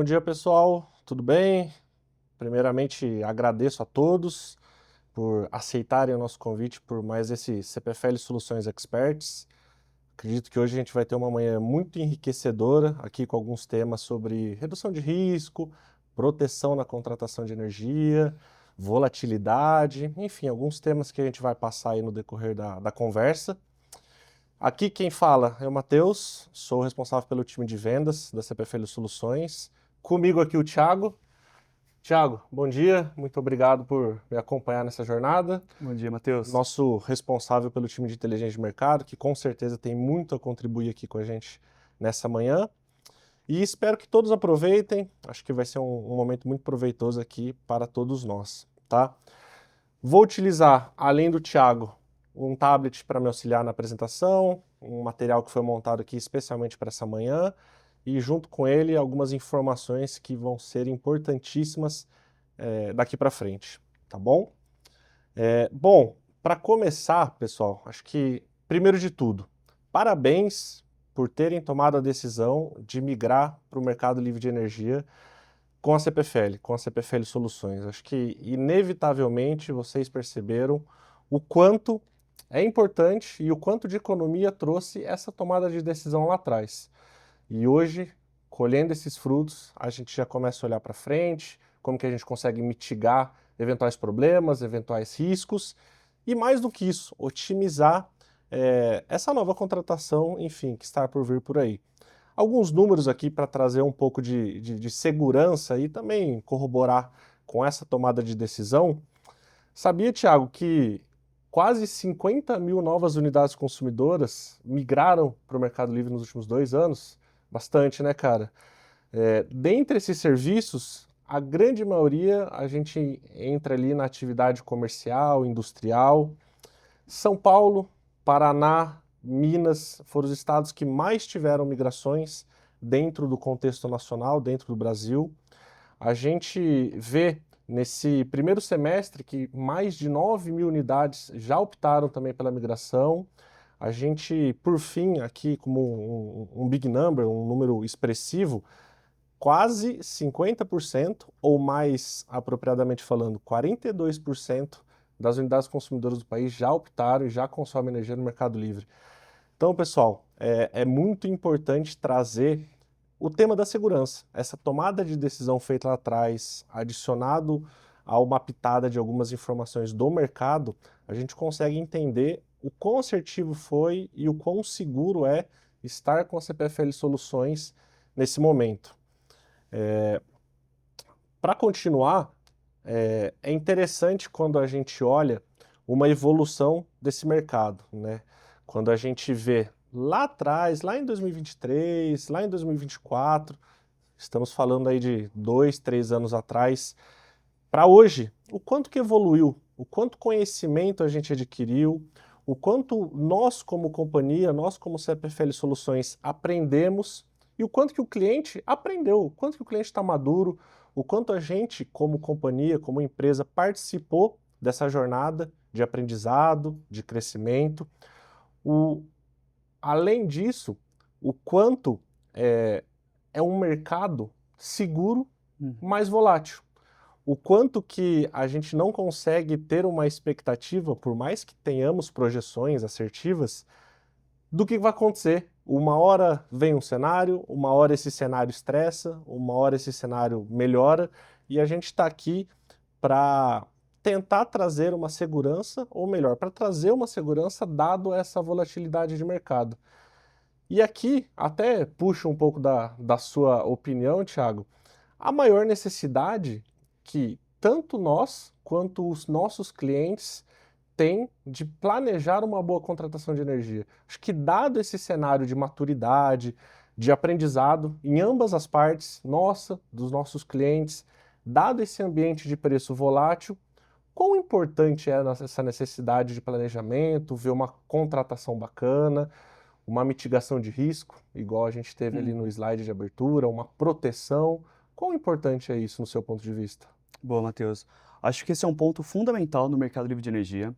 Bom dia, pessoal. Tudo bem? Primeiramente, agradeço a todos por aceitarem o nosso convite por mais esse CPFL Soluções Experts. Acredito que hoje a gente vai ter uma manhã muito enriquecedora aqui com alguns temas sobre redução de risco, proteção na contratação de energia, volatilidade, enfim, alguns temas que a gente vai passar aí no decorrer da conversa. Aqui quem fala é o Matheus, sou responsável pelo time de vendas da CPFL Soluções. Comigo aqui o Thiago. Thiago, bom dia, muito obrigado por me acompanhar nessa jornada. Bom dia, Matheus. Nosso responsável pelo time de inteligência de mercado, que com certeza tem muito a contribuir aqui com a gente nessa manhã. E espero que todos aproveitem, acho que vai ser um momento muito proveitoso aqui para todos nós, tá? Vou utilizar, além do Thiago, um tablet para me auxiliar na apresentação, um material que foi montado aqui especialmente para essa manhã, e junto com ele algumas informações que vão ser importantíssimas daqui para frente, tá bom? Bom, para começar, pessoal, acho que, primeiro de tudo, parabéns por terem tomado a decisão de migrar para o mercado livre de energia com a CPFL, com a CPFL Soluções. Acho que, inevitavelmente, vocês perceberam o quanto é importante e o quanto de economia trouxe essa tomada de decisão lá atrás. E hoje, colhendo esses frutos, a gente já começa a olhar para frente, como que a gente consegue mitigar eventuais problemas, eventuais riscos, e mais do que isso, otimizar essa nova contratação, enfim, que está por vir por aí. Alguns números aqui para trazer um pouco de segurança e também corroborar com essa tomada de decisão. Sabia, Thiago, que quase 50 mil novas unidades consumidoras migraram para o Mercado Livre nos últimos 2 anos? Bastante, né, cara? Dentre esses serviços, a grande maioria a gente entra ali na atividade comercial, industrial. São Paulo, Paraná, Minas foram os estados que mais tiveram migrações dentro do contexto nacional, dentro do Brasil. A gente vê nesse primeiro semestre que mais de 9 mil unidades já optaram também pela migração. A gente, por fim, aqui como um big number, um número expressivo, quase 50%, ou mais apropriadamente falando, 42% das unidades consumidoras do país já optaram e já consomem energia no Mercado Livre. Então, pessoal, é muito importante trazer o tema da segurança. Essa tomada de decisão feita lá atrás, adicionado a uma pitada de algumas informações do mercado, a gente consegue entender o quão assertivo foi e o quão seguro é estar com a CPFL Soluções nesse momento. Para continuar, é interessante quando a gente olha uma evolução desse mercado, né? Quando a gente vê lá atrás, lá em 2023, lá em 2024, estamos falando aí de 2, 3 anos atrás, para hoje, o quanto que evoluiu, o quanto conhecimento a gente adquiriu, o quanto nós como companhia, nós como CPFL Soluções aprendemos e o quanto que o cliente aprendeu, o quanto que o cliente está maduro, o quanto a gente como companhia, como empresa participou dessa jornada de aprendizado, de crescimento. Além disso, o quanto é um mercado seguro, Hum. mas volátil. O quanto que a gente não consegue ter uma expectativa, por mais que tenhamos projeções assertivas, do que vai acontecer. Uma hora vem um cenário, uma hora esse cenário estressa, uma hora esse cenário melhora, e a gente está aqui para tentar trazer uma segurança, ou melhor, para trazer uma segurança dado essa volatilidade de mercado. E aqui, até puxo um pouco da sua opinião, Thiago, a maior necessidade que tanto nós quanto os nossos clientes têm de planejar uma boa contratação de energia. Acho que dado esse cenário de maturidade, de aprendizado em ambas as partes, nossa, dos nossos clientes, dado esse ambiente de preço volátil, quão importante é essa necessidade de planejamento, ver uma contratação bacana, uma mitigação de risco, igual a gente teve ali no Uhum. slide de abertura, uma proteção. Quão importante é isso no seu ponto de vista? Boa, Matheus. Acho que esse é um ponto fundamental no mercado livre de energia.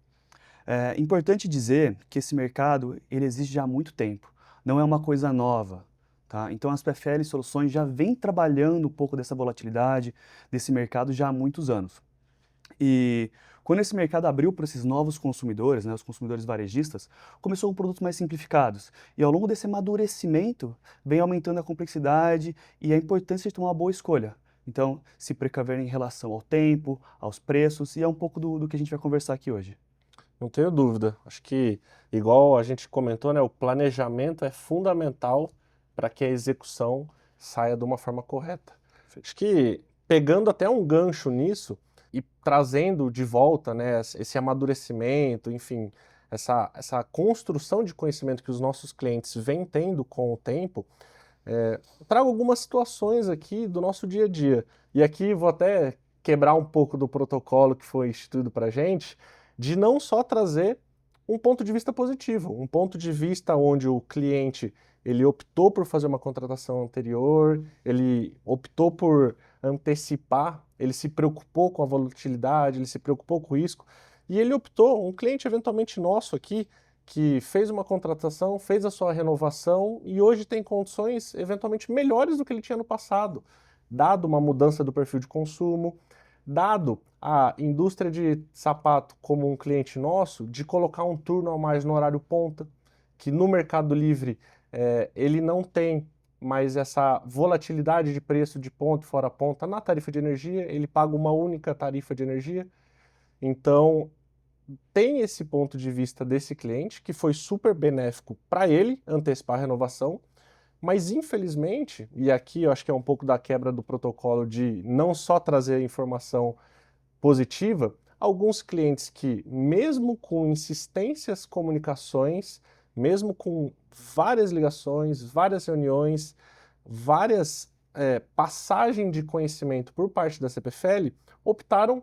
É importante dizer que esse mercado ele existe já há muito tempo. Não é uma coisa nova, Tá? Então, as PFL Soluções já vem trabalhando um pouco dessa volatilidade, desse mercado já há muitos anos. E quando esse mercado abriu para esses novos consumidores, né, os consumidores varejistas, começou com produtos mais simplificados. E ao longo desse amadurecimento, vem aumentando a complexidade e a importância de tomar uma boa escolha. Então, se precaver em relação ao tempo, aos preços, e é um pouco do que a gente vai conversar aqui hoje. Não tenho dúvida. Acho que, igual a gente comentou, né, o planejamento é fundamental para que a execução saia de uma forma correta. Acho que, pegando até um gancho nisso e trazendo de volta, né, esse amadurecimento, enfim, essa construção de conhecimento que os nossos clientes vêm tendo com o tempo, trago algumas situações aqui do nosso dia a dia. E aqui vou até quebrar um pouco do protocolo que foi instituído para a gente, de não só trazer um ponto de vista positivo, um ponto de vista onde o cliente ele optou por fazer uma contratação anterior, ele optou por antecipar, ele se preocupou com a volatilidade, ele se preocupou com o risco, e ele optou, um cliente eventualmente nosso aqui, que fez uma contratação, fez a sua renovação e hoje tem condições eventualmente melhores do que ele tinha no passado, dado uma mudança do perfil de consumo, dado a indústria de sapato como um cliente nosso, de colocar um turno a mais no horário ponta, que no Mercado Livre ele não tem mais essa volatilidade de preço de ponta e fora ponta na tarifa de energia, ele paga uma única tarifa de energia. Então, tem esse ponto de vista desse cliente, que foi super benéfico para ele antecipar a renovação, mas infelizmente, e aqui eu acho que é um pouco da quebra do protocolo de não só trazer a informação positiva, alguns clientes que, mesmo com insistências, comunicações, mesmo com várias ligações, várias reuniões, várias passagem de conhecimento por parte da CPFL, optaram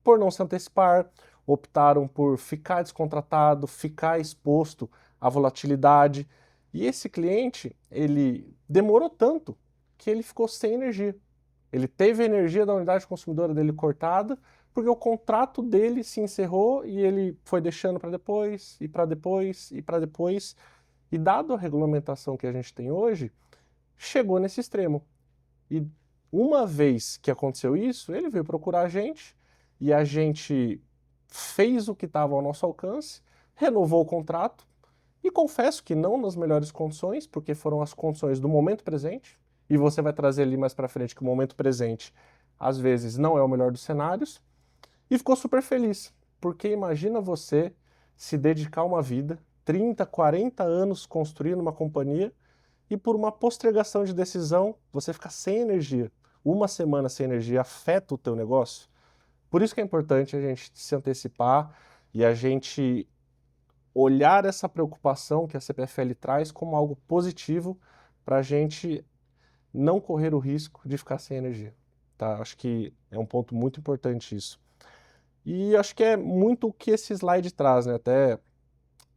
por não se antecipar, optaram por ficar descontratado, ficar exposto à volatilidade. E esse cliente, ele demorou tanto que ele ficou sem energia. Ele teve a energia da unidade consumidora dele cortada, porque o contrato dele se encerrou e ele foi deixando para depois, e para depois, e para depois. E dado a regulamentação que a gente tem hoje, chegou nesse extremo. E uma vez que aconteceu isso, ele veio procurar a gente e a gente fez o que estava ao nosso alcance, renovou o contrato e confesso que não nas melhores condições, porque foram as condições do momento presente, e você vai trazer ali mais para frente que o momento presente às vezes não é o melhor dos cenários, e ficou super feliz, porque imagina você se dedicar uma vida, 30, 40 anos construindo uma companhia e por uma postergação de decisão você ficar sem energia. Uma semana sem energia afeta o teu negócio? Por isso que é importante a gente se antecipar e a gente olhar essa preocupação que a CPFL traz como algo positivo para a gente não correr o risco de ficar sem energia. Tá? Acho que é um ponto muito importante isso. E acho que é muito o que esse slide traz, né? Até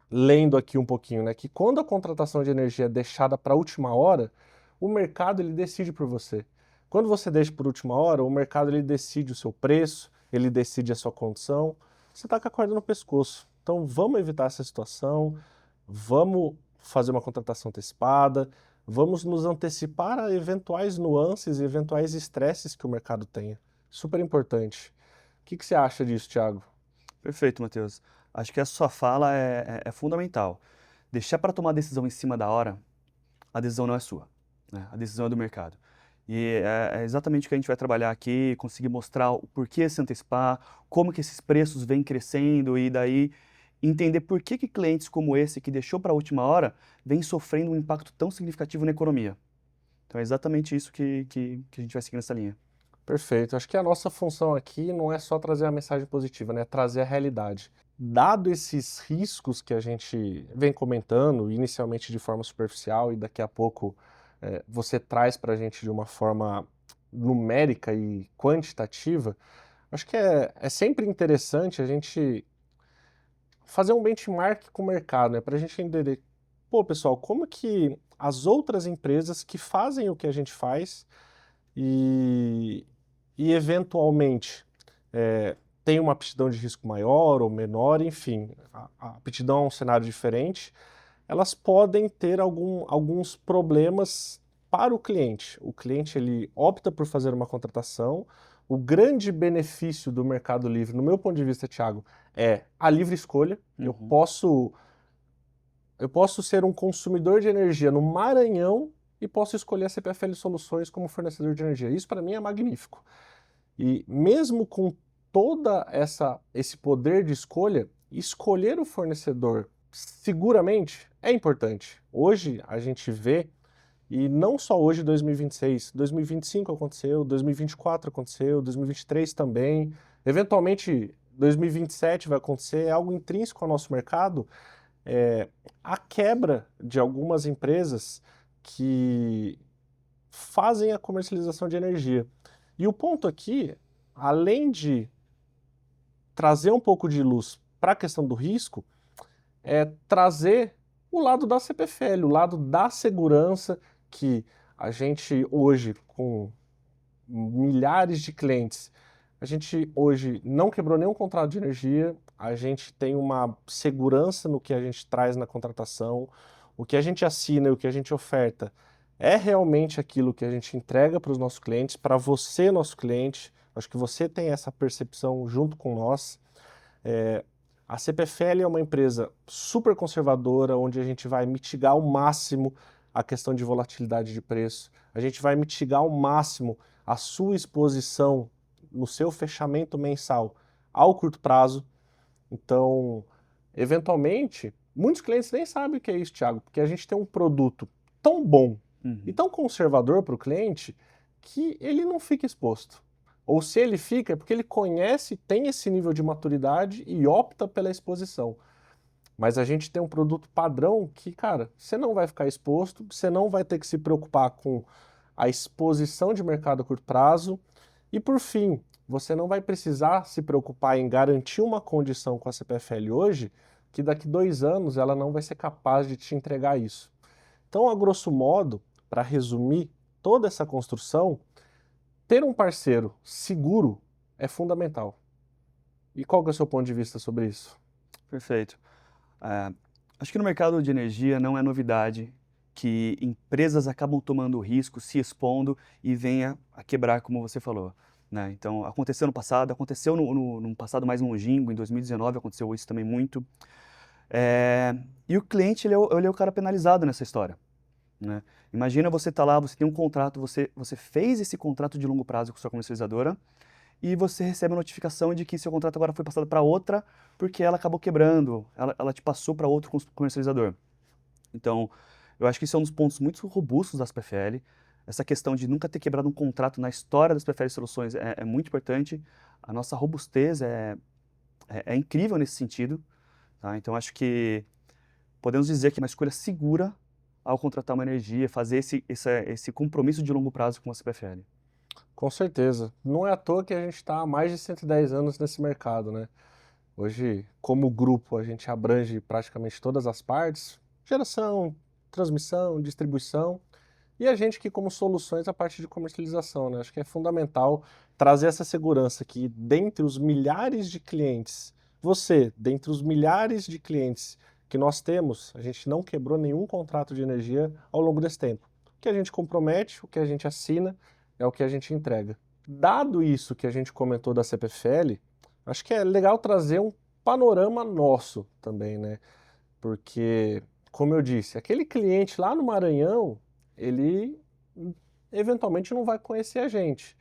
lendo aqui um pouquinho, né? Que quando a contratação de energia é deixada para a última hora, o mercado ele decide por você. Quando você deixa por última hora, o mercado ele decide o seu preço, ele decide a sua condição. Você está com a corda no pescoço. Então vamos evitar essa situação, vamos fazer uma contratação antecipada, vamos nos antecipar a eventuais nuances e eventuais estresses que o mercado tenha. Super importante. O que você acha disso, Thiago? Perfeito, Matheus. Acho que essa sua fala é fundamental. Deixar para tomar decisão em cima da hora, a decisão não é sua, né? A decisão é do mercado. E é exatamente o que a gente vai trabalhar aqui, conseguir mostrar o porquê se antecipar, como que esses preços vêm crescendo e daí entender por que clientes como esse que deixou para a última hora vêm sofrendo um impacto tão significativo na economia. Então é exatamente isso que a gente vai seguir nessa linha. Perfeito. Acho que a nossa função aqui não é só trazer a mensagem positiva, né? É trazer a realidade. Dado esses riscos que a gente vem comentando, inicialmente de forma superficial e daqui a pouco você traz para a gente de uma forma numérica e quantitativa, acho que é sempre interessante a gente fazer um benchmark com o mercado, né? Para a gente entender, pô, pessoal, como que as outras empresas que fazem o que a gente faz e, e eventualmente tem uma aptidão de risco maior ou menor, enfim, a aptidão é um cenário diferente, elas podem ter alguns problemas para o cliente ele opta por fazer uma contratação. O grande benefício do Mercado Livre, no meu ponto de vista, Thiago, é a livre escolha. Eu posso ser um consumidor de energia no Maranhão e posso escolher a CPFL Soluções como fornecedor de energia. Isso para mim é magnífico. E mesmo com toda esse poder de escolha, escolher o fornecedor seguramente é importante. Hoje a gente vê, e não só hoje, 2026, 2025 aconteceu, 2024 aconteceu, 2023 também, eventualmente 2027 vai acontecer, é algo intrínseco ao nosso mercado, a quebra de algumas empresas que fazem a comercialização de energia. E o ponto aqui, além de trazer um pouco de luz para a questão do risco, é trazer o lado da CPFL, o lado da segurança que a gente hoje, com milhares de clientes, a gente hoje não quebrou nenhum contrato de energia, a gente tem uma segurança no que a gente traz na contratação, o que a gente assina e o que a gente oferta é realmente aquilo que a gente entrega para os nossos clientes, para você, nosso cliente. Acho que você tem essa percepção junto com nós. A CPFL é uma empresa super conservadora, onde a gente vai mitigar ao máximo a questão de volatilidade de preço, a gente vai mitigar ao máximo a sua exposição no seu fechamento mensal ao curto prazo. Então, eventualmente, muitos clientes nem sabem o que é isso, Thiago, porque a gente tem um produto tão bom e tão conservador para o cliente que ele não fica exposto. Ou se ele fica, é porque ele conhece, tem esse nível de maturidade e opta pela exposição. Mas a gente tem um produto padrão que, cara, você não vai ficar exposto, você não vai ter que se preocupar com a exposição de mercado a curto prazo. E por fim, você não vai precisar se preocupar em garantir uma condição com a CPFL hoje, que daqui 2 anos ela não vai ser capaz de te entregar isso. Então, a grosso modo, para resumir toda essa construção, ter um parceiro seguro é fundamental. E qual que é o seu ponto de vista sobre isso? Perfeito. Acho que no mercado de energia não é novidade que empresas acabam tomando risco, se expondo e venha a quebrar, como você falou, né? Então, aconteceu no passado, aconteceu num passado mais longínquo, em 2019 aconteceu isso também muito. E o cliente, ele é o cara penalizado nessa história, né? Imagina você tá lá, você tem um contrato, você fez esse contrato de longo prazo com sua comercializadora e você recebe a notificação de que seu contrato agora foi passado para outra porque ela acabou quebrando, ela te passou para outro comercializador. Então, eu acho que isso é um dos pontos muito robustos da CPFL. Essa questão de nunca ter quebrado um contrato na história das CPFL Soluções é muito importante. A nossa robustez é incrível nesse sentido, tá? Então, acho que podemos dizer que é uma escolha segura ao contratar uma energia, fazer esse compromisso de longo prazo com a CPFL. Com certeza. Não é à toa que a gente está há mais de 110 anos nesse mercado, né? Hoje, como grupo, a gente abrange praticamente todas as partes: geração, transmissão, distribuição, e a gente que como soluções a parte de comercialização, né? Acho que é fundamental trazer essa segurança que dentre os milhares de clientes, dentre os milhares de clientes que nós temos, a gente não quebrou nenhum contrato de energia ao longo desse tempo. O que a gente compromete, o que a gente assina, é o que a gente entrega. Dado isso que a gente comentou da CPFL, acho que é legal trazer um panorama nosso também, né? Porque, como eu disse, aquele cliente lá no Maranhão, ele eventualmente não vai conhecer a gente.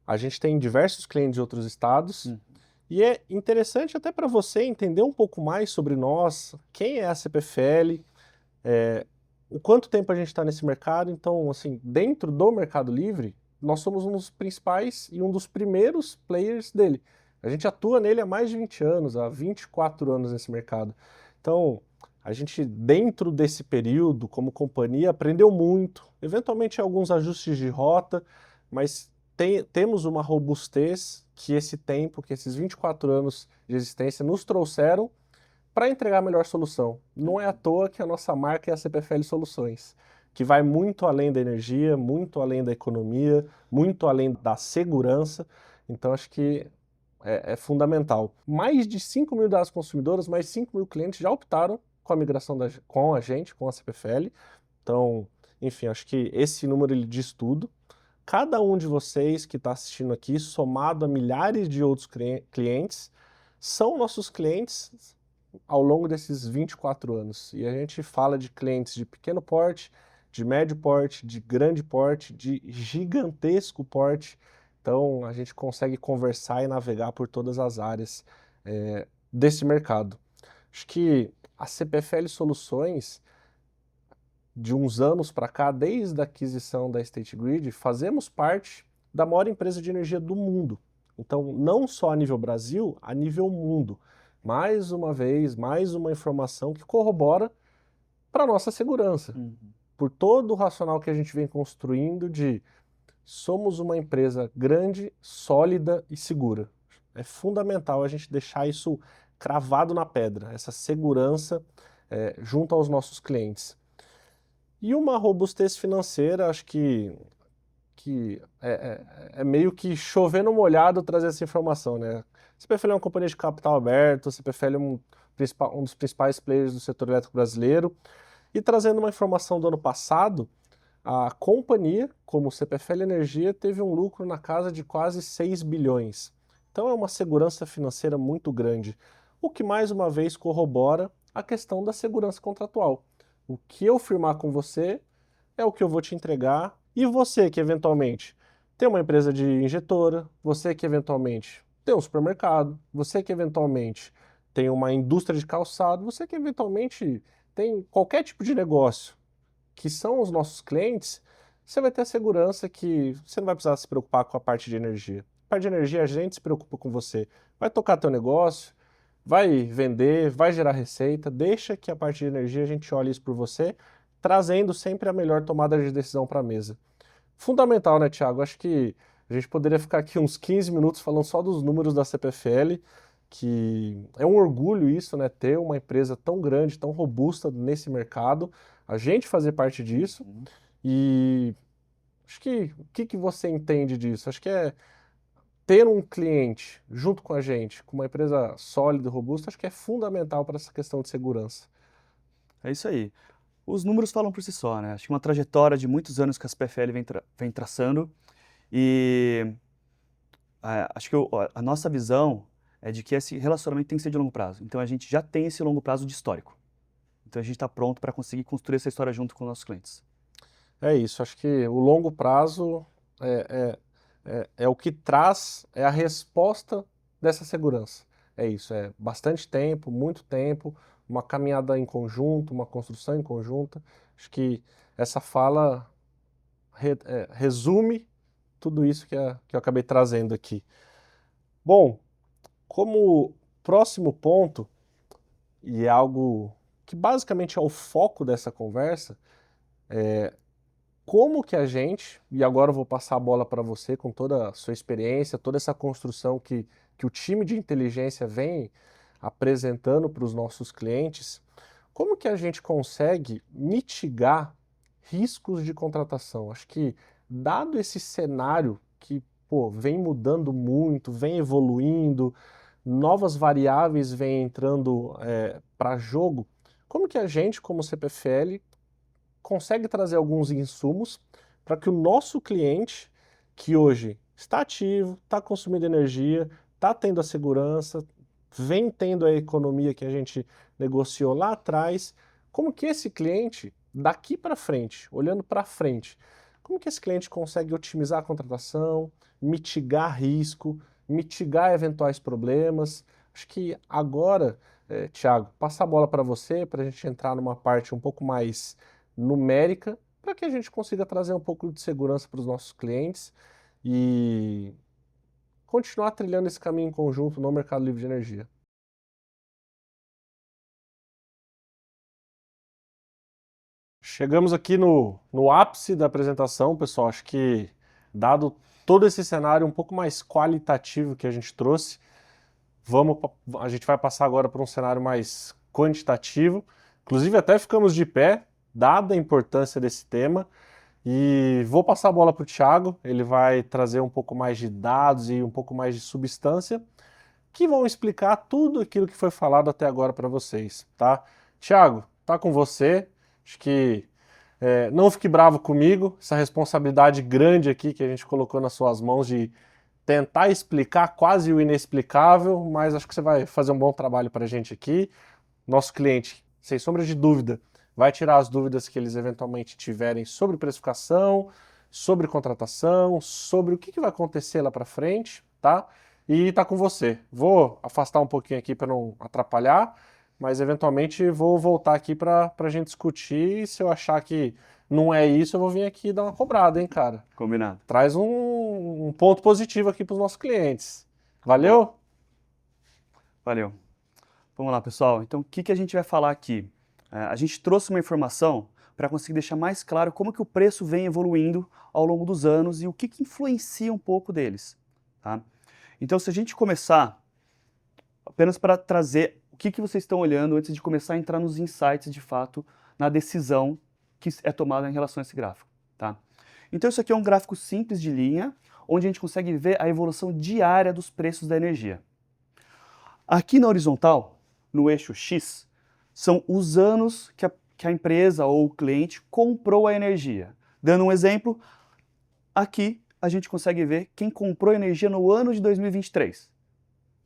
A gente tem diversos clientes de outros estados e é interessante até para você entender um pouco mais sobre nós, quem é a CPFL, o quanto tempo a gente está nesse mercado. Então, assim, dentro do Mercado Livre, nós somos um dos principais e um dos primeiros players dele. A gente atua nele há mais de 20 anos, há 24 anos nesse mercado. Então, a gente, dentro desse período, como companhia, aprendeu muito, eventualmente alguns ajustes de rota, mas temos uma robustez que esse tempo, que esses 24 anos de existência nos trouxeram para entregar a melhor solução. Não é à toa que a nossa marca é a CPFL Soluções, que vai muito além da energia, muito além da economia, muito além da segurança. Então, acho que é fundamental. Mais de 5 mil das consumidoras, mais de 5 mil clientes já optaram com a migração com a gente, com a CPFL. Então, Enfim, acho que esse número ele diz tudo. Cada um de vocês que está assistindo aqui, somado a milhares de outros clientes, são nossos clientes ao longo desses 24 anos. E a gente fala de clientes de pequeno porte, de médio porte, de grande porte, de gigantesco porte. Então a gente consegue conversar e navegar por todas as áreas desse mercado. Acho que a CPFL Soluções, de uns anos para cá, desde a aquisição da State Grid, fazemos parte da maior empresa de energia do mundo. Então, não só a nível Brasil, a nível mundo. Mais uma vez, mais uma informação que corrobora para a nossa segurança. Por todo o racional que a gente vem construindo de somos uma empresa grande, sólida e segura. É fundamental a gente deixar isso cravado na pedra, essa segurança junto aos nossos clientes. E uma robustez financeira, acho que é meio que chover no molhado trazer essa informação, né? A CPFL é uma companhia de capital aberto, a CPFL é um dos principais players do setor elétrico brasileiro. E trazendo uma informação do ano passado, a companhia, como CPFL Energia, teve um lucro na casa de quase 6 bilhões. Então é uma segurança financeira muito grande, o que mais uma vez corrobora a questão da segurança contratual. O que eu firmar com você é o que eu vou te entregar. E você que eventualmente tem uma empresa de injetora, você que eventualmente tem um supermercado, você que eventualmente tem uma indústria de calçado, você que eventualmente tem qualquer tipo de negócio que são os nossos clientes, você vai ter a segurança que você não vai precisar se preocupar com a parte de energia. A parte de energia a gente se preocupa com você. Vai tocar teu negócio, vai vender, vai gerar receita, deixa que a parte de energia a gente olhe isso por você, trazendo sempre a melhor tomada de decisão para a mesa. Fundamental, né, Thiago? Acho que a gente poderia ficar aqui uns 15 minutos falando só dos números da CPFL, que é um orgulho isso, né, ter uma empresa tão grande, tão robusta nesse mercado, a gente fazer parte disso. E acho que o que você entende disso? Acho que ter um cliente junto com a gente, com uma empresa sólida e robusta, acho que é fundamental para essa questão de segurança. É isso aí. Os números falam por si só, né? Acho que uma trajetória de muitos anos que a CPFL vem traçando e acho que a nossa visão é de que esse relacionamento tem que ser de longo prazo. Então a gente já tem esse longo prazo de histórico. Então a gente está pronto para conseguir construir essa história junto com os nossos clientes. É isso, acho que o longo prazo é o que traz, é a resposta dessa segurança. É isso, é bastante tempo, muito tempo, uma caminhada em conjunto, uma construção em conjunto. Acho que essa fala resume tudo isso que eu acabei trazendo aqui. Bom, como próximo ponto, e é algo que basicamente é o foco dessa conversa, como que a gente, e agora eu vou passar a bola para você com toda a sua experiência, toda essa construção que o time de inteligência vem apresentando para os nossos clientes, como que a gente consegue mitigar riscos de contratação? Acho que, dado esse cenário que vem mudando muito, vem evoluindo, novas variáveis vêm entrando para jogo, como que a gente, como CPFL, consegue trazer alguns insumos para que o nosso cliente, que hoje está ativo, está consumindo energia, está tendo a segurança, vem tendo a economia que a gente negociou lá atrás, como que esse cliente, daqui para frente, olhando para frente, como que esse cliente consegue otimizar a contratação, mitigar risco, mitigar eventuais problemas? Acho que agora, Thiago, passar a bola para você, para a gente entrar numa parte um pouco mais numérica, para que a gente consiga trazer um pouco de segurança para os nossos clientes e continuar trilhando esse caminho em conjunto no mercado livre de energia. Chegamos aqui no ápice da apresentação, pessoal. Acho que, dado todo esse cenário um pouco mais qualitativo que a gente trouxe, a gente vai passar agora para um cenário mais quantitativo. Inclusive, até ficamos de pé, dada a importância desse tema. E vou passar a bola para o Thiago, ele vai trazer um pouco mais de dados e um pouco mais de substância, que vão explicar tudo aquilo que foi falado até agora para vocês, tá? Thiago, tá com você. Acho que Não fique bravo comigo, essa responsabilidade grande aqui que a gente colocou nas suas mãos de tentar explicar quase o inexplicável, mas acho que você vai fazer um bom trabalho para a gente aqui. Nosso cliente, sem sombra de dúvida, vai tirar as dúvidas que eles eventualmente tiverem sobre precificação, sobre contratação, sobre o que vai acontecer lá para frente, tá? E tá com você. Vou afastar um pouquinho aqui para não atrapalhar, mas eventualmente vou voltar aqui para a gente discutir. E se eu achar que não é isso, eu vou vir aqui dar uma cobrada, hein, cara? Combinado. Traz um ponto positivo aqui para os nossos clientes. Valeu? Valeu. Vamos lá, pessoal. Então, o que a gente vai falar aqui? A gente trouxe uma informação para conseguir deixar mais claro como que o preço vem evoluindo ao longo dos anos e o que influencia um pouco deles, tá? Então, se a gente começar, apenas para trazer o que vocês estão olhando antes de começar a entrar nos insights, de fato, na decisão que é tomada em relação a esse gráfico, tá? Então, isso aqui é um gráfico simples de linha, onde a gente consegue ver a evolução diária dos preços da energia. Aqui na horizontal, no eixo X, são os anos que a empresa ou o cliente comprou a energia. Dando um exemplo, aqui a gente consegue ver quem comprou energia no ano de 2023.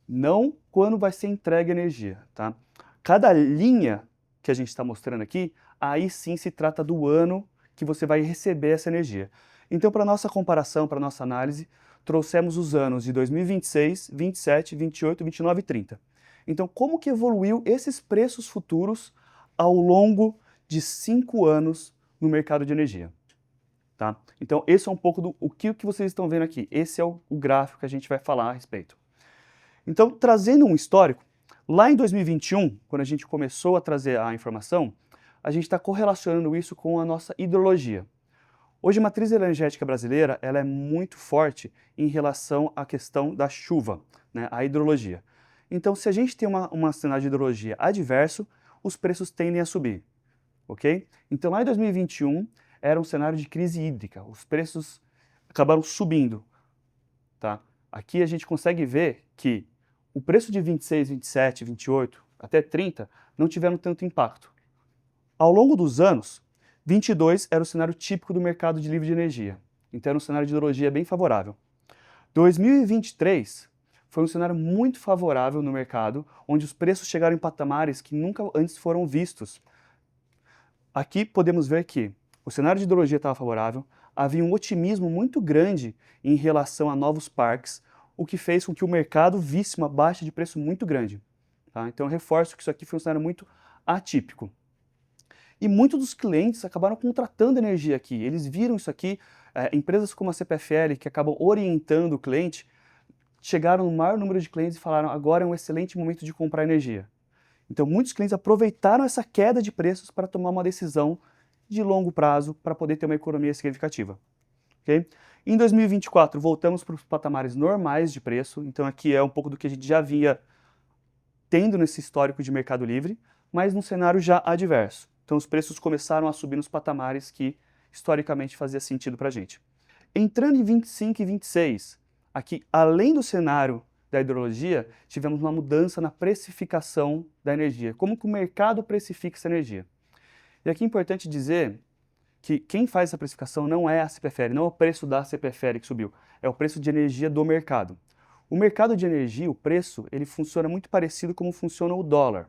Não quando vai ser entregue a energia, tá? Cada linha que a gente está mostrando aqui, aí sim se trata do ano que você vai receber essa energia. Então, para nossa comparação, para nossa análise, trouxemos os anos de 2026, 27, 28, 29 e 30. Então, como que evoluiu esses preços futuros ao longo de 5 anos no mercado de energia? Tá? Então, esse é um pouco do que vocês estão vendo aqui. Esse é o gráfico que a gente vai falar a respeito. Então, trazendo um histórico, lá em 2021, quando a gente começou a trazer a informação, a gente está correlacionando isso com a nossa hidrologia. Hoje, a matriz energética brasileira ela é muito forte em relação à questão da chuva, né, a hidrologia. Então, se a gente tem uma cenário de hidrologia adverso, os preços tendem a subir, ok? Então, lá em 2021, era um cenário de crise hídrica, os preços acabaram subindo, tá? Aqui a gente consegue ver que o preço de 26, 27, 28, até 30 não tiveram tanto impacto. Ao longo dos anos, 22 era o cenário típico do mercado de livre de energia, então era um cenário de hidrologia bem favorável. 2023 foi um cenário muito favorável no mercado, onde os preços chegaram em patamares que nunca antes foram vistos. Aqui podemos ver que o cenário de hidrologia estava favorável, havia um otimismo muito grande em relação a novos parques, o que fez com que o mercado visse uma baixa de preço muito grande. Tá? Então eu reforço que isso aqui foi um cenário muito atípico. E muitos dos clientes acabaram contratando energia aqui, eles viram isso aqui, empresas como a CPFL, que acabam orientando o cliente, chegaram no maior número de clientes e falaram agora é um excelente momento de comprar energia. Então muitos clientes aproveitaram essa queda de preços para tomar uma decisão de longo prazo para poder ter uma economia significativa. Okay? Em 2024 voltamos para os patamares normais de preço, então aqui é um pouco do que a gente já via tendo nesse histórico de mercado livre, mas num cenário já adverso. Então os preços começaram a subir nos patamares que historicamente fazia sentido para a gente. Entrando em 25 e 26, aqui além do cenário da hidrologia, tivemos uma mudança na precificação da energia. Como que o mercado precifica essa energia? E aqui é importante dizer que quem faz essa precificação não é a CPFL, não é o preço da CPFL que subiu, é o preço de energia do mercado. O mercado de energia, o preço, ele funciona muito parecido como funciona o dólar.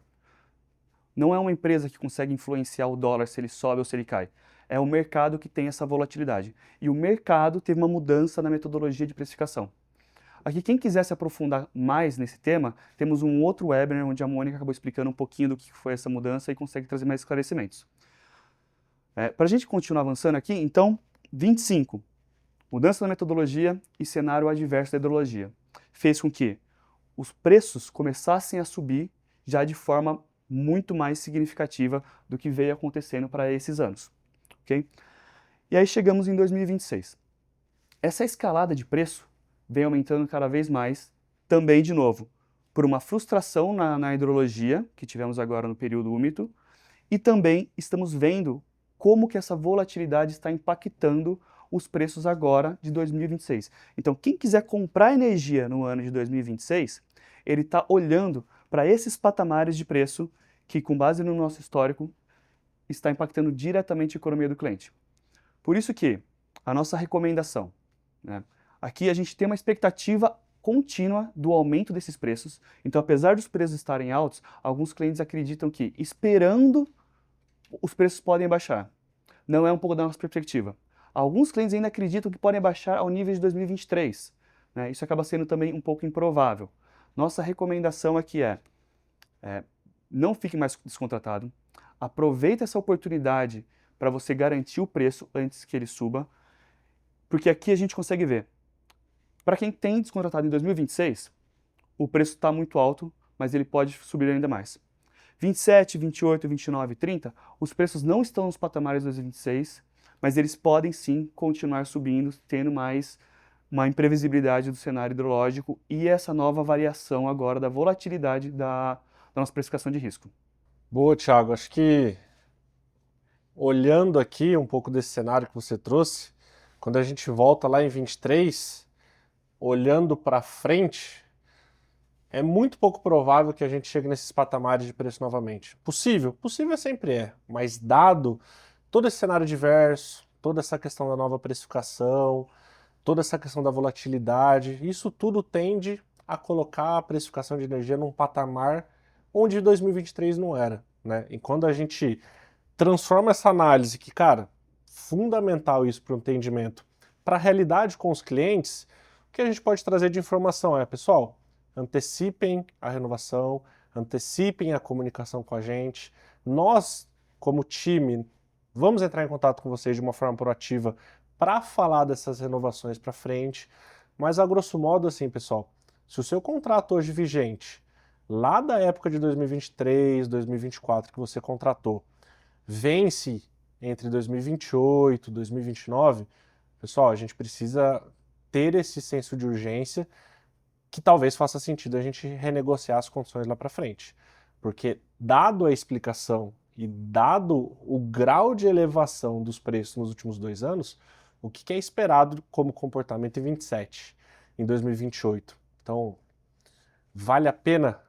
Não é uma empresa que consegue influenciar o dólar se ele sobe ou se ele cai. É o mercado que tem essa volatilidade. E o mercado teve uma mudança na metodologia de precificação. Aqui, quem quiser se aprofundar mais nesse tema, temos um outro webinar onde a Mônica acabou explicando um pouquinho do que foi essa mudança e consegue trazer mais esclarecimentos. Para a gente continuar avançando aqui, então, 25. Mudança na metodologia e cenário adverso da hidrologia. Fez com que os preços começassem a subir já de forma muito mais significativa do que veio acontecendo para esses anos. Okay? E aí chegamos em 2026. Essa escalada de preço vem aumentando cada vez mais, também de novo, por uma frustração na hidrologia, que tivemos agora no período úmido, e também estamos vendo como que essa volatilidade está impactando os preços agora de 2026. Então, quem quiser comprar energia no ano de 2026, ele está olhando para esses patamares de preço que, com base no nosso histórico, está impactando diretamente a economia do cliente. Por isso que a nossa recomendação, né? Aqui a gente tem uma expectativa contínua do aumento desses preços. Então, apesar dos preços estarem altos, alguns clientes acreditam que, esperando, os preços podem baixar. Não é um pouco da nossa perspectiva. Alguns clientes ainda acreditam que podem baixar ao nível de 2023. Né? Isso acaba sendo também um pouco improvável. Nossa recomendação aqui não fique mais descontratado. Aproveite essa oportunidade para você garantir o preço antes que ele suba, porque aqui a gente consegue ver. Para quem tem descontratado em 2026, o preço está muito alto, mas ele pode subir ainda mais. 27, 28, 29, 30, os preços não estão nos patamares de 2026, mas eles podem sim continuar subindo, tendo mais uma imprevisibilidade do cenário hidrológico e essa nova variação agora da volatilidade da nossa precificação de risco. Boa, Thiago. Acho que olhando aqui um pouco desse cenário que você trouxe, quando a gente volta lá em 23, olhando para frente, é muito pouco provável que a gente chegue nesses patamares de preço novamente. Possível? Possível sempre é, mas dado todo esse cenário diverso, toda essa questão da nova precificação, toda essa questão da volatilidade, isso tudo tende a colocar a precificação de energia num patamar onde 2023 não era, né? E quando a gente transforma essa análise, que, cara, fundamental isso para o entendimento, para a realidade com os clientes, o que a gente pode trazer de informação é, pessoal, antecipem a renovação, antecipem a comunicação com a gente. Nós, como time, vamos entrar em contato com vocês de uma forma proativa para falar dessas renovações para frente. Mas, a grosso modo, assim, pessoal, se o seu contrato hoje vigente, lá da época de 2023, 2024 que você contratou, vence entre 2028 e 2029, pessoal, a gente precisa ter esse senso de urgência que talvez faça sentido a gente renegociar as condições lá para frente. Porque, dado a explicação e dado o grau de elevação dos preços nos últimos 2 anos, o que é esperado como comportamento em 27, em 2028? Então, vale a pena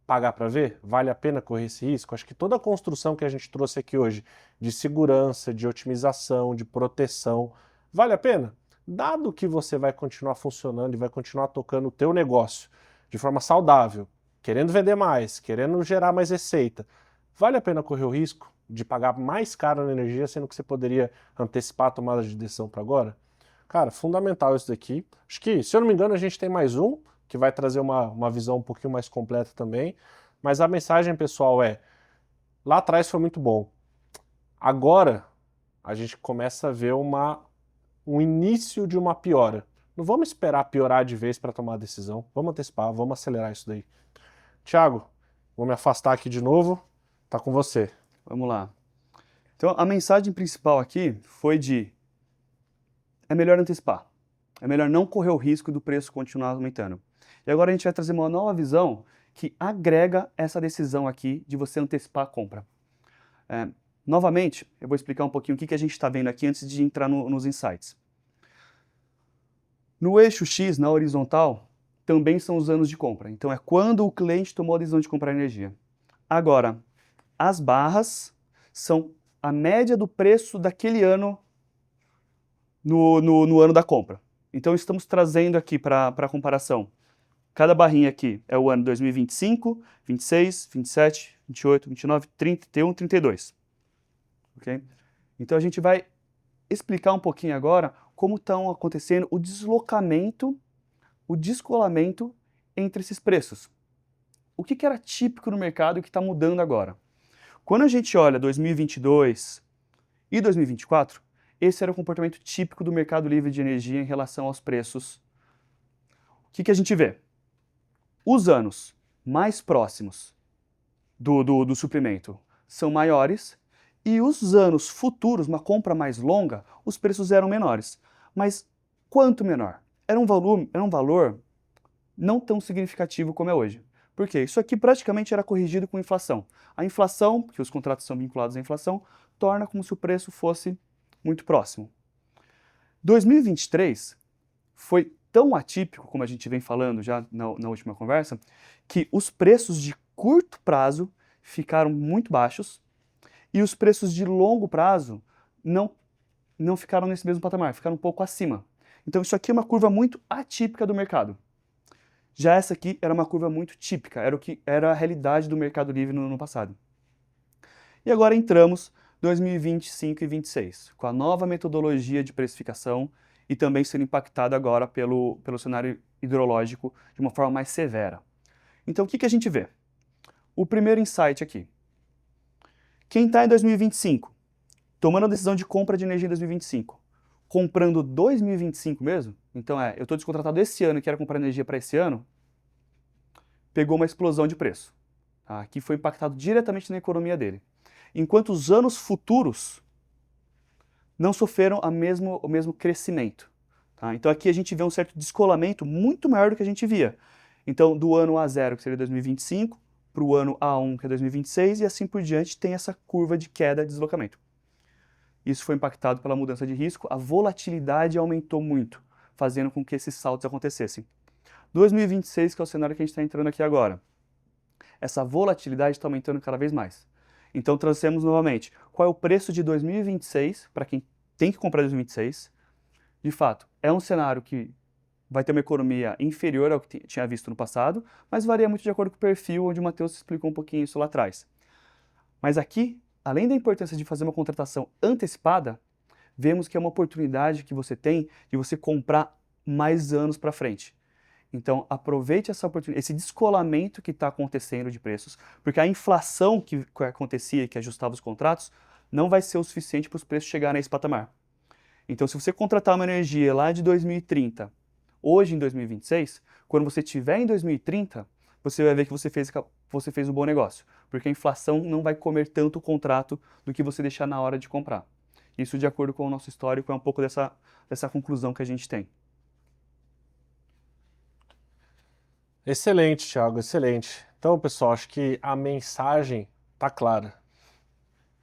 pagar para ver? Vale a pena correr esse risco? Acho que toda a construção que a gente trouxe aqui hoje, de segurança, de otimização, de proteção, vale a pena? Dado que você vai continuar funcionando e vai continuar tocando o teu negócio de forma saudável, querendo vender mais, querendo gerar mais receita, vale a pena correr o risco de pagar mais caro na energia, sendo que você poderia antecipar a tomada de decisão para agora? Cara, fundamental isso daqui. Acho que, se eu não me engano, a gente tem mais um, que vai trazer uma visão um pouquinho mais completa também. Mas a mensagem, pessoal, lá atrás foi muito bom. Agora, a gente começa a ver um início de uma piora. Não vamos esperar piorar de vez para tomar a decisão. Vamos antecipar, vamos acelerar isso daí. Thiago, vou me afastar aqui de novo. Tá com você. Vamos lá. Então, a mensagem principal aqui foi é melhor antecipar. É melhor não correr o risco do preço continuar aumentando. E agora a gente vai trazer uma nova visão que agrega essa decisão aqui de você antecipar a compra. Novamente, eu vou explicar um pouquinho o que a gente está vendo aqui antes de entrar nos insights. No eixo X, na horizontal, também são os anos de compra. Então, é quando o cliente tomou a decisão de comprar energia. Agora, as barras são a média do preço daquele ano no ano da compra. Então, estamos trazendo aqui para a comparação. Cada barrinha aqui é o ano 2025, 26, 27, 28, 29, 30, 31, 32. Okay? Então a gente vai explicar um pouquinho agora como estão acontecendo o deslocamento, o descolamento entre esses preços. O que era típico no mercado e o que está mudando agora? Quando a gente olha 2022 e 2024, esse era o comportamento típico do mercado livre de energia em relação aos preços. O que a gente vê? Os anos mais próximos do suprimento são maiores e os anos futuros, uma compra mais longa, os preços eram menores. Mas quanto menor? Era um valor não tão significativo como é hoje. Por quê? Isso aqui praticamente era corrigido com inflação. A inflação, que os contratos são vinculados à inflação, torna como se o preço fosse muito próximo. 2023 foi tão atípico, como a gente vem falando já na última conversa, que os preços de curto prazo ficaram muito baixos E os preços de longo prazo não ficaram nesse mesmo patamar, ficaram um pouco acima. Então isso aqui é uma curva muito atípica do mercado. Já essa aqui era uma curva muito típica, era o que era a realidade do Mercado Livre no ano passado. E agora entramos 2025 e 2026, com a nova metodologia de precificação e também sendo impactado agora pelo cenário hidrológico de uma forma mais severa. Então o que a gente vê? O primeiro insight aqui. Quem está em 2025, tomando a decisão de compra de energia em 2025, comprando 2025 mesmo, então eu estou descontratado esse ano e quero comprar energia para esse ano, pegou uma explosão de preço, tá? Que foi impactado diretamente na economia dele. Enquanto os anos futuros não sofreram o mesmo crescimento. Tá? Então aqui a gente vê um certo descolamento muito maior do que a gente via. Então do ano A0, que seria 2025, para o ano A1, que é 2026, e assim por diante tem essa curva de queda de deslocamento. Isso foi impactado pela mudança de risco, a volatilidade aumentou muito, fazendo com que esses saltos acontecessem. 2026, que é o cenário que a gente está entrando aqui agora. Essa volatilidade está aumentando cada vez mais. Então trouxemos novamente qual é o preço de 2026 para quem tem que comprar 2026. De fato, é um cenário que vai ter uma economia inferior ao que tinha visto no passado, mas varia muito de acordo com o perfil, onde o Matheus explicou um pouquinho isso lá atrás. Mas aqui, além da importância de fazer uma contratação antecipada, vemos que é uma oportunidade que você tem de você comprar mais anos para frente. Então, aproveite essa oportunidade, esse descolamento que está acontecendo de preços, porque a inflação que acontecia e que ajustava os contratos não vai ser o suficiente para os preços chegarem a esse patamar. Então, se você contratar uma energia lá de 2030, hoje em 2026, quando você estiver em 2030, você vai ver que você fez um bom negócio, porque a inflação não vai comer tanto o contrato do que você deixar na hora de comprar. Isso, de acordo com o nosso histórico, é um pouco dessa conclusão que a gente tem. Excelente, Thiago, excelente. Então, pessoal, acho que a mensagem está clara.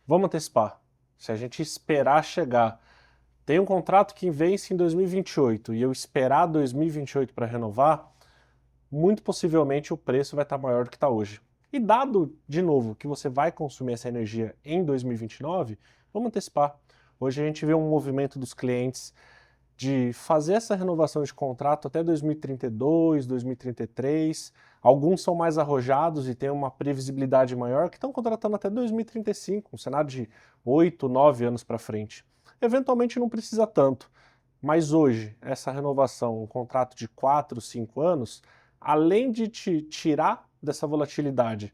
Vamos antecipar. Se a gente esperar chegar, tem um contrato que vence em 2028 e eu esperar 2028 para renovar, muito possivelmente o preço vai estar maior do que está hoje. E dado, de novo, que você vai consumir essa energia em 2029, vamos antecipar. Hoje a gente vê um movimento dos clientes de fazer essa renovação de contrato até 2032, 2033. Alguns são mais arrojados e têm uma previsibilidade maior, que estão contratando até 2035, um cenário de 8, 9 anos para frente. Eventualmente não precisa tanto, mas hoje, essa renovação, um contrato de 4, 5 anos, além de te tirar dessa volatilidade,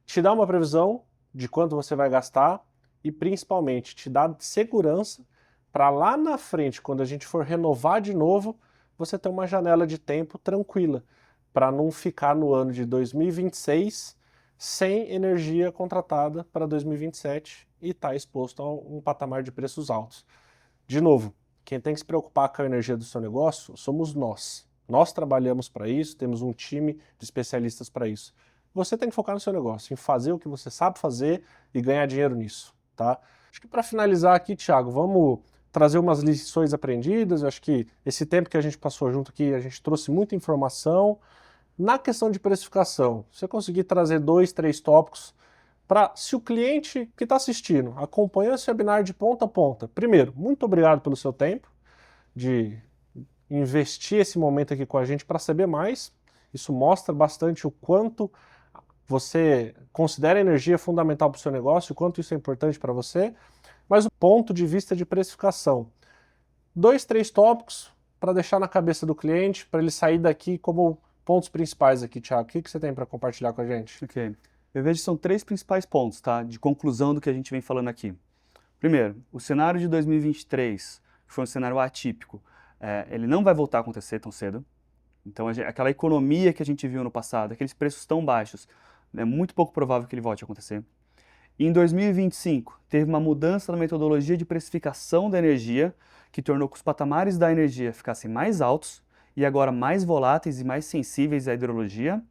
te dá uma previsão de quanto você vai gastar e principalmente te dá segurança para lá na frente, quando a gente for renovar de novo, você ter uma janela de tempo tranquila, para não ficar no ano de 2026 sem energia contratada para 2027 e estar exposto a um patamar de preços altos. De novo, quem tem que se preocupar com a energia do seu negócio somos nós. Nós trabalhamos para isso, temos um time de especialistas para isso. Você tem que focar no seu negócio, em fazer o que você sabe fazer e ganhar dinheiro nisso, tá? Acho que para finalizar aqui, Thiago, vamos trazer umas lições aprendidas. Eu acho que esse tempo que a gente passou junto aqui, a gente trouxe muita informação. Na questão de precificação, se eu conseguir trazer 2, 3 tópicos para, se o cliente que está assistindo acompanha esse webinar de ponta a ponta, primeiro, muito obrigado pelo seu tempo de investir esse momento aqui com a gente para saber mais. Isso mostra bastante o quanto você considera a energia fundamental para o seu negócio, o quanto isso é importante para você. Mas o ponto de vista de precificação. 2, 3 tópicos para deixar na cabeça do cliente, para ele sair daqui como pontos principais aqui, Thiago. O que você tem para compartilhar com a gente? Ok. Eu vejo que são 3 principais pontos, tá? De conclusão do que a gente vem falando aqui. Primeiro, o cenário de 2023, que foi um cenário atípico, ele não vai voltar a acontecer tão cedo. Então, aquela economia que a gente viu no passado, aqueles preços tão baixos, é muito pouco provável que ele volte a acontecer. E em 2025, teve uma mudança na metodologia de precificação da energia, que tornou que os patamares da energia ficassem mais altos e agora mais voláteis e mais sensíveis à hidrologia.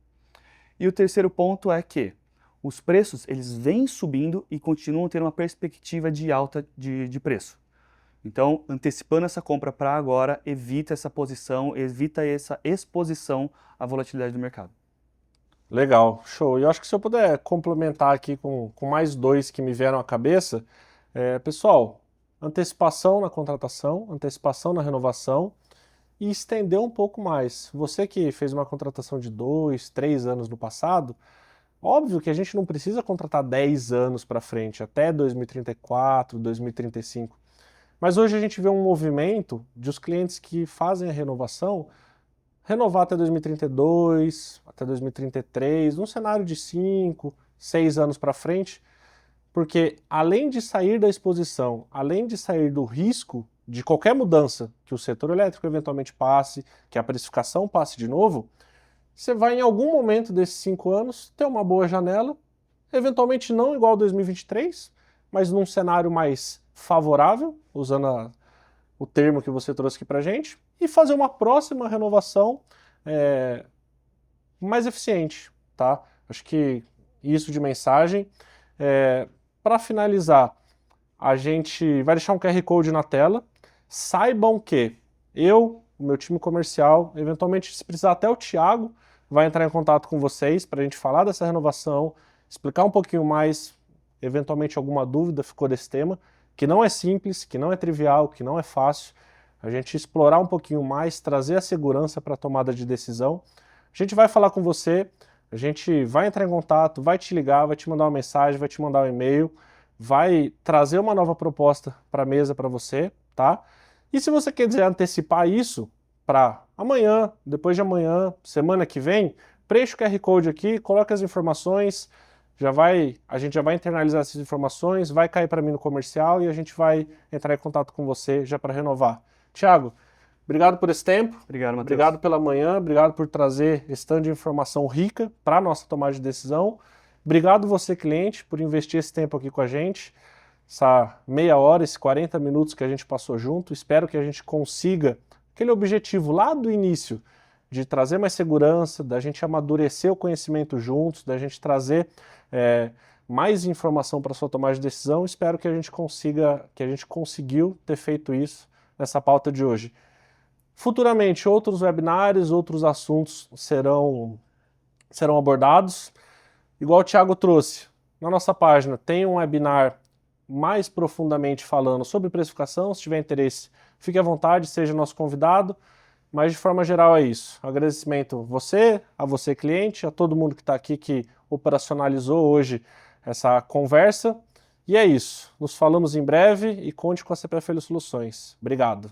E o terceiro ponto é que os preços eles vêm subindo e continuam tendo uma perspectiva de alta de preço. Então, antecipando essa compra para agora, evita essa posição, evita essa exposição à volatilidade do mercado. Legal, show. E eu acho que se eu puder complementar aqui com mais dois que me vieram à cabeça, pessoal, antecipação na contratação, antecipação na renovação e estender um pouco mais. Você que fez uma contratação de 2, 3 anos no passado, óbvio que a gente não precisa contratar 10 anos para frente, até 2034, 2035. Mas hoje a gente vê um movimento de os clientes que fazem a renovação renovar até 2032, até 2033, num cenário de 5, 6 anos para frente, porque além de sair da exposição, além de sair do risco de qualquer mudança que o setor elétrico eventualmente passe, que a precificação passe de novo, você vai em algum momento desses 5 anos ter uma boa janela, eventualmente não igual a 2023, mas num cenário mais favorável, usando o termo que você trouxe aqui para gente, e fazer uma próxima renovação é, mais eficiente, tá? Acho que isso de mensagem. Para finalizar, a gente vai deixar um QR Code na tela. Saibam que eu, o meu time comercial, eventualmente, se precisar até o Thiago, vai entrar em contato com vocês para a gente falar dessa renovação, explicar um pouquinho mais, eventualmente alguma dúvida ficou desse tema, que não é simples, que não é trivial, que não é fácil. A gente explorar um pouquinho mais, trazer a segurança para a tomada de decisão. A gente vai falar com você, a gente vai entrar em contato, vai te ligar, vai te mandar uma mensagem, vai te mandar um e-mail, vai trazer uma nova proposta para a mesa para você, tá? E se você quiser antecipar isso para amanhã, depois de amanhã, semana que vem, preencha o QR Code aqui, coloque as informações, a gente já vai internalizar essas informações, vai cair para mim no comercial e a gente vai entrar em contato com você já para renovar. Thiago, obrigado por esse tempo. Obrigado, Matheus. Obrigado pela manhã, obrigado por trazer esse tanto de informação rica para a nossa tomada de decisão. Obrigado você, cliente, por investir esse tempo aqui com a gente, essa meia hora, esses 40 minutos que a gente passou junto. Espero que a gente consiga aquele objetivo lá do início, de trazer mais segurança, da gente amadurecer o conhecimento juntos, da gente trazer mais informação para a sua tomada de decisão. Espero que a gente conseguiu ter feito isso nessa pauta de hoje. Futuramente, outros webinários, outros assuntos serão abordados. Igual o Thiago trouxe, na nossa página tem um webinar mais profundamente falando sobre precificação. Se tiver interesse, fique à vontade, seja nosso convidado. Mas de forma geral é isso. Agradecimento a você cliente, a todo mundo que está aqui que operacionalizou hoje essa conversa. E é isso. Nos falamos em breve e conte com a CPFL Soluções. Obrigado.